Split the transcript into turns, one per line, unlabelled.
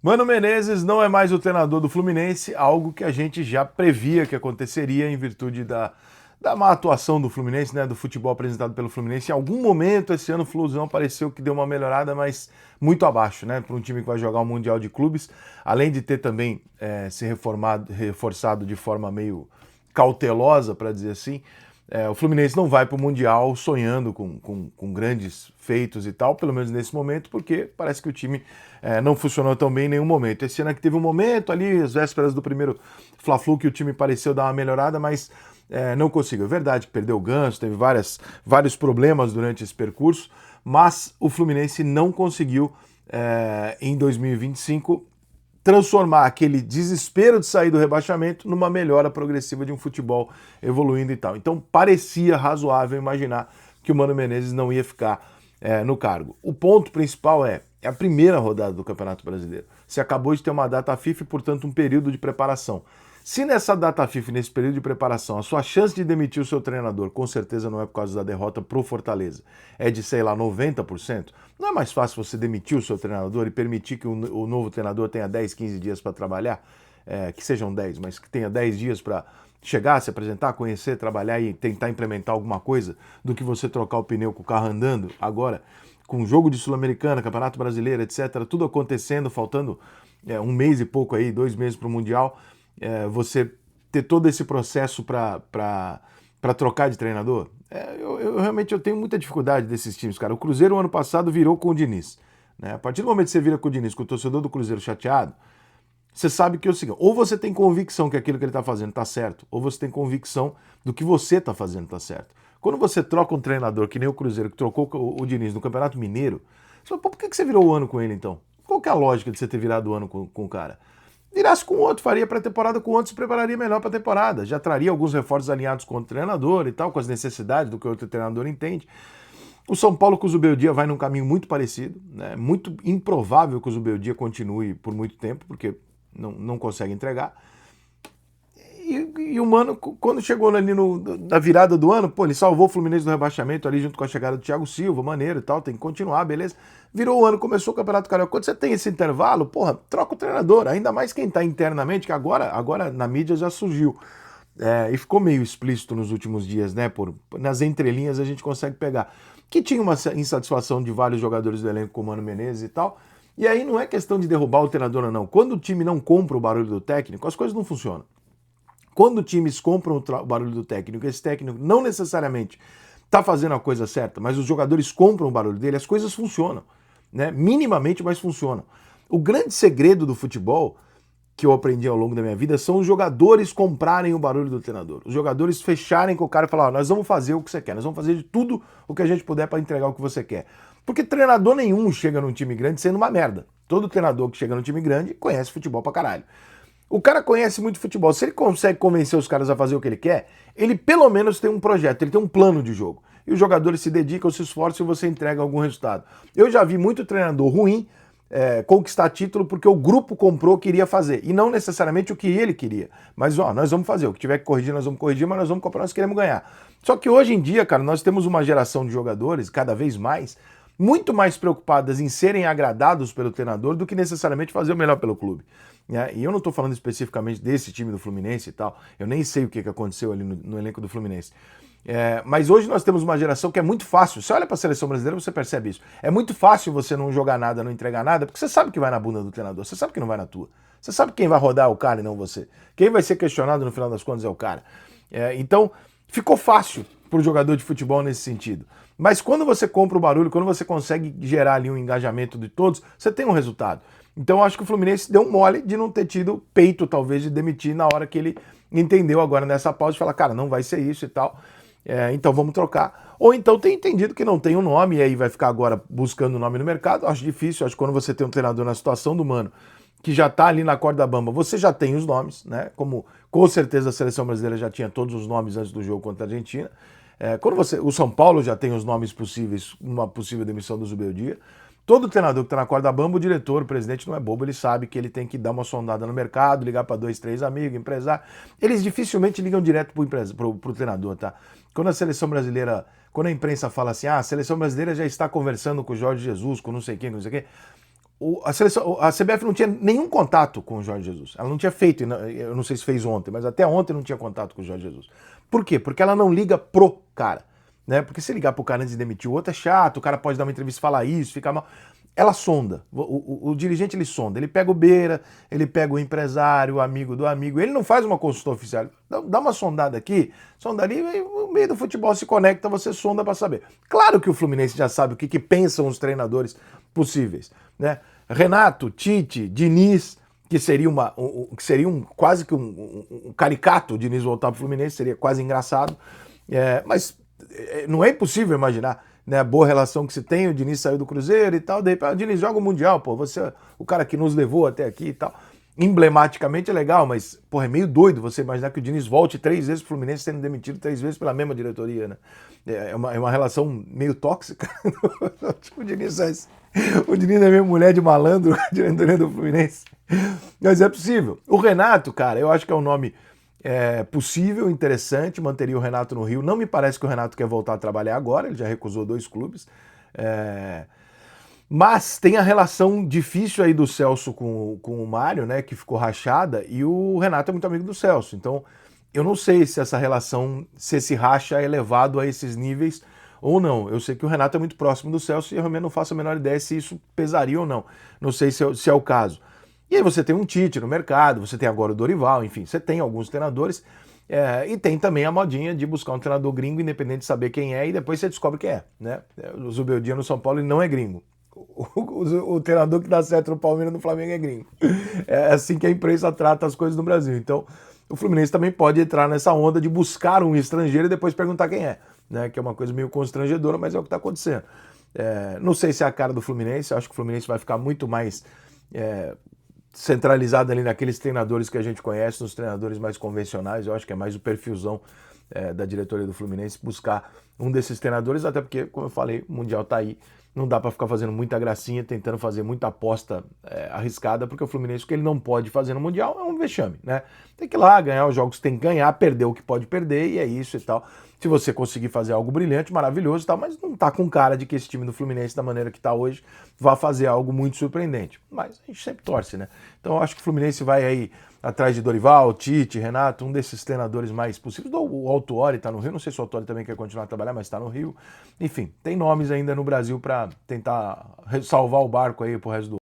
Mano Menezes não é mais o treinador do Fluminense, algo que a gente já previa que aconteceria em virtude da má atuação do Fluminense, né, do futebol apresentado pelo Fluminense. Em algum momento esse ano o Flusão pareceu que deu uma melhorada, mas muito abaixo, né, para um time que vai jogar o Mundial de Clubes, além de ter também se reforçado de forma meio cautelosa, para dizer assim. O Fluminense não vai para o Mundial sonhando com grandes feitos e tal, pelo menos nesse momento, porque parece que o time não funcionou tão bem em nenhum momento. Esse ano é que teve um momento ali, às vésperas do primeiro Fla-Flu, que o time pareceu dar uma melhorada, mas não conseguiu. É verdade que perdeu o Ganso, teve vários problemas durante esse percurso, mas o Fluminense não conseguiu, em 2025, transformar aquele desespero de sair do rebaixamento numa melhora progressiva de um futebol evoluindo e tal. Então parecia razoável imaginar que o Mano Menezes não ia ficar no cargo. O ponto principal é a primeira rodada do Campeonato Brasileiro. Você acabou de ter uma data FIFA e, portanto, um período de preparação. Se nessa data FIFA, nesse período de preparação, a sua chance de demitir o seu treinador, com certeza não é por causa da derrota pro Fortaleza, é de, sei lá, 90%, não é mais fácil você demitir o seu treinador e permitir que o novo treinador tenha 10, 15 dias para trabalhar? Que sejam 10, mas que tenha 10 dias para chegar, se apresentar, conhecer, trabalhar e tentar implementar alguma coisa, do que você trocar o pneu com o carro andando agora, com jogo de Sul-Americana, Campeonato Brasileiro, etc., tudo acontecendo, faltando um mês e pouco aí, 2 meses para o Mundial, você ter todo esse processo para trocar de treinador. Eu realmente tenho muita dificuldade desses times, cara. O Cruzeiro, ano passado, virou com o Diniz, né? A partir do momento que você vira com o Diniz, com o torcedor do Cruzeiro chateado, você sabe que é o seguinte: ou você tem convicção que aquilo que ele está fazendo está certo, ou você tem convicção do que você está fazendo está certo. Quando você troca um treinador, que nem o Cruzeiro, que trocou o Diniz no Campeonato Mineiro, você fala, pô, por que você virou o ano com ele então? Qual que é a lógica de você ter virado o ano com o cara? Virasse com outro, faria pré-temporada com outro, se prepararia melhor para a temporada. Já traria alguns reforços alinhados com o treinador e tal, com as necessidades do que o outro treinador entende. O São Paulo com o Zubeldia vai num caminho muito parecido, né? Muito improvável que o Zubeldia continue por muito tempo, porque não consegue entregar. E o Mano, quando chegou ali na virada do ano, pô, ele salvou o Fluminense do rebaixamento ali junto com a chegada do Thiago Silva, maneiro e tal, tem que continuar, beleza. Virou o ano, começou o Campeonato Carioca. Quando você tem esse intervalo, porra, troca o treinador, ainda mais quem tá internamente, que agora na mídia já surgiu. E ficou meio explícito nos últimos dias, né? Nas entrelinhas a gente consegue pegar. Que tinha uma insatisfação de vários jogadores do elenco com o Mano Menezes e tal. E aí não é questão de derrubar o treinador ou não. Quando o time não compra o barulho do técnico, as coisas não funcionam. Quando times compram o barulho do técnico, esse técnico não necessariamente está fazendo a coisa certa, mas os jogadores compram o barulho dele, as coisas funcionam, né? Minimamente, mas funcionam. O grande segredo do futebol que eu aprendi ao longo da minha vida são os jogadores comprarem o barulho do treinador. Os jogadores fecharem com o cara e falar, nós vamos fazer o que você quer, nós vamos fazer de tudo o que a gente puder para entregar o que você quer. Porque treinador nenhum chega num time grande sendo uma merda. Todo treinador que chega num time grande conhece futebol pra caralho. O cara conhece muito futebol. Se ele consegue convencer os caras a fazer o que ele quer, ele pelo menos tem um projeto, ele tem um plano de jogo. E os jogadores se dedicam, se esforçam e você entrega algum resultado. Eu já vi muito treinador ruim conquistar título porque o grupo comprou, queria fazer. E não necessariamente o que ele queria. Mas, nós vamos fazer. O que tiver que corrigir, nós vamos corrigir, mas nós vamos comprar, nós queremos ganhar. Só que hoje em dia, cara, nós temos uma geração de jogadores, cada vez mais, muito mais preocupadas em serem agradados pelo treinador do que necessariamente fazer o melhor pelo clube. E eu não estou falando especificamente desse time do Fluminense e tal, eu nem sei o que aconteceu ali no elenco do Fluminense. Mas hoje nós temos uma geração que é muito fácil. Você olha para a seleção brasileira, você percebe isso. É muito fácil você não jogar nada, não entregar nada, porque você sabe que vai na bunda do treinador, você sabe que não vai na tua. Você sabe quem vai rodar o cara e não você. Quem vai ser questionado no final das contas é o cara. Então, ficou fácil para o jogador de futebol nesse sentido. Mas quando você compra o barulho, quando você consegue gerar ali um engajamento de todos, você tem um resultado. Então eu acho que o Fluminense deu um mole de não ter tido peito, talvez, de demitir na hora que ele entendeu agora nessa pausa e falar, cara, não vai ser isso e tal, então vamos trocar. Ou então tem entendido que não tem um nome e aí vai ficar agora buscando o nome no mercado. Acho difícil, acho que quando você tem um treinador na situação do Mano, que já tá ali na corda bamba, você já tem os nomes, né? Como com certeza a seleção brasileira já tinha todos os nomes antes do jogo contra a Argentina. Quando o São Paulo já tem os nomes possíveis, uma possível demissão do Zubeldia. Todo treinador que está na corda bamba, o diretor, o presidente não é bobo, ele sabe que ele tem que dar uma sondada no mercado, ligar para 2, 3 amigos, empresário. Eles dificilmente ligam direto pro treinador, tá? Quando a seleção brasileira, quando a imprensa fala assim, a seleção brasileira já está conversando com o Jorge Jesus, com não sei quem, a CBF não tinha nenhum contato com o Jorge Jesus. Ela não tinha feito, eu não sei se fez ontem, mas até ontem não tinha contato com o Jorge Jesus. Por quê? Porque ela não liga pro cara. Né? Porque se ligar pro cara antes de demitir o outro é chato, o cara pode dar uma entrevista e falar isso, ficar mal. Ela sonda, o dirigente ele sonda, ele pega o beira, ele pega o empresário, o amigo do amigo, ele não faz uma consulta oficial, dá uma sondada aqui, sonda ali, o meio do futebol se conecta, você sonda para saber. Claro que o Fluminense já sabe o que pensam os treinadores possíveis, né? Renato, Tite, Diniz, que seria, quase que um caricato, o Diniz voltar pro Fluminense, seria quase engraçado, mas não é impossível imaginar, né, a boa relação que se tem, o Diniz saiu do Cruzeiro e tal, daí o Diniz joga o Mundial, pô, você é o cara que nos levou até aqui e tal. Emblematicamente é legal, mas, pô, é meio doido você imaginar que o Diniz volte 3 vezes pro Fluminense sendo demitido 3 vezes pela mesma diretoria, né? É uma relação meio tóxica. Tipo, o Diniz é meio mulher de malandro, a diretoria do Fluminense. Mas é possível. O Renato, cara, eu acho que é um nome possível, interessante, manteria o Renato no Rio. Não me parece que o Renato quer voltar a trabalhar agora, ele já recusou 2 clubes. Mas tem a relação difícil aí do Celso com o Mário, né, que ficou rachada, e o Renato é muito amigo do Celso. Então, eu não sei se essa relação, se esse racha é elevado a esses níveis ou não. Eu sei que o Renato é muito próximo do Celso e eu realmente não faço a menor ideia se isso pesaria ou não. Não sei se é o caso. E aí você tem um Tite no mercado, você tem agora o Dorival, enfim, você tem alguns treinadores, e tem também a modinha de buscar um treinador gringo, independente de saber quem é, e depois você descobre quem é, né? O Zubeldia no São Paulo ele não é gringo. O treinador que dá certo no Palmeiras no Flamengo é gringo. É assim que a imprensa trata as coisas no Brasil. Então, o Fluminense também pode entrar nessa onda de buscar um estrangeiro e depois perguntar quem é, né? Que é uma coisa meio constrangedora, mas é o que está acontecendo. Não sei se é a cara do Fluminense, acho que o Fluminense vai ficar muito mais centralizado ali naqueles treinadores que a gente conhece, nos treinadores mais convencionais. Eu acho que é mais o perfilzão da diretoria do Fluminense buscar um desses treinadores, até porque, como eu falei, o Mundial tá aí, não dá para ficar fazendo muita gracinha, tentando fazer muita aposta arriscada, porque o Fluminense, o que ele não pode fazer no Mundial é um vexame, né? Tem que ir lá, ganhar os jogos que tem que ganhar, perder o que pode perder, e é isso e tal. Se você conseguir fazer algo brilhante, maravilhoso e tal, mas não tá com cara de que esse time do Fluminense, da maneira que tá hoje, vá fazer algo muito surpreendente. Mas a gente sempre torce, né? Então eu acho que o Fluminense vai aí atrás de Dorival, Tite, Renato, um desses treinadores mais possíveis. O Autuori tá no Rio, não sei se o Autuori também quer continuar a trabalhar, mas tá no Rio. Enfim, tem nomes ainda no Brasil para tentar salvar o barco aí pro resto do